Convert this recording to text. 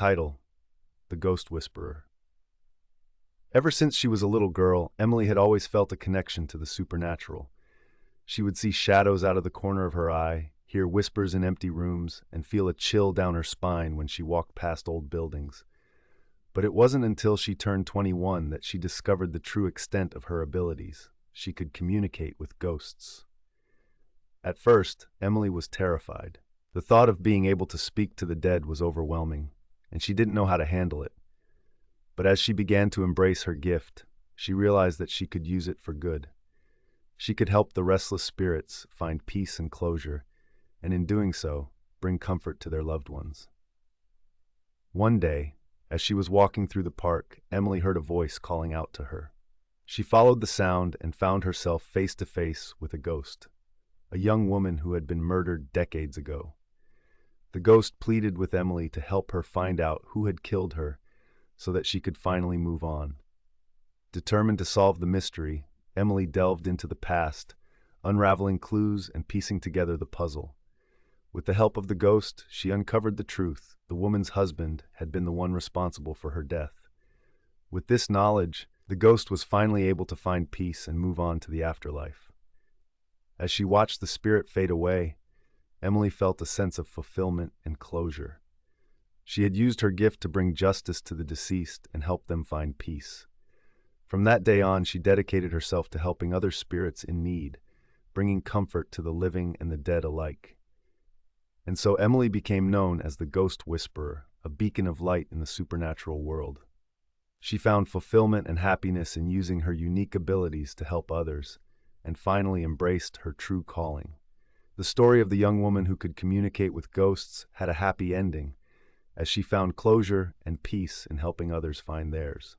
Title: The Ghost Whisperer. Ever since she was a little girl, Emily had always felt a connection to the supernatural. She would see shadows out of the corner of her eye, hear whispers in empty rooms, and feel a chill down her spine when she walked past old buildings. But it wasn't until she turned 21 that she discovered the true extent of her abilities. She could communicate with ghosts. At first, Emily was terrified. The thought of being able to speak to the dead was overwhelming, and she didn't know how to handle it. But as she began to embrace her gift, she realized that she could use it for good. She could help the restless spirits find peace and closure, and in doing so, bring comfort to their loved ones. One day, as she was walking through the park, Emily heard a voice calling out to her. She followed the sound and found herself face to face with a ghost, a young woman who had been murdered decades ago. The ghost pleaded with Emily to help her find out who had killed her so that she could finally move on. Determined to solve the mystery, Emily delved into the past, unraveling clues and piecing together the puzzle. With the help of the ghost, she uncovered the truth. The woman's husband had been the one responsible for her death. With this knowledge, the ghost was finally able to find peace and move on to the afterlife. As she watched the spirit fade away, Emily felt a sense of fulfillment and closure. She had used her gift to bring justice to the deceased and help them find peace. From that day on, she dedicated herself to helping other spirits in need, bringing comfort to the living and the dead alike. And so Emily became known as the Ghost Whisperer, a beacon of light in the supernatural world. She found fulfillment and happiness in using her unique abilities to help others, and finally embraced her true calling. The story of the young woman who could communicate with ghosts had a happy ending, as she found closure and peace in helping others find theirs.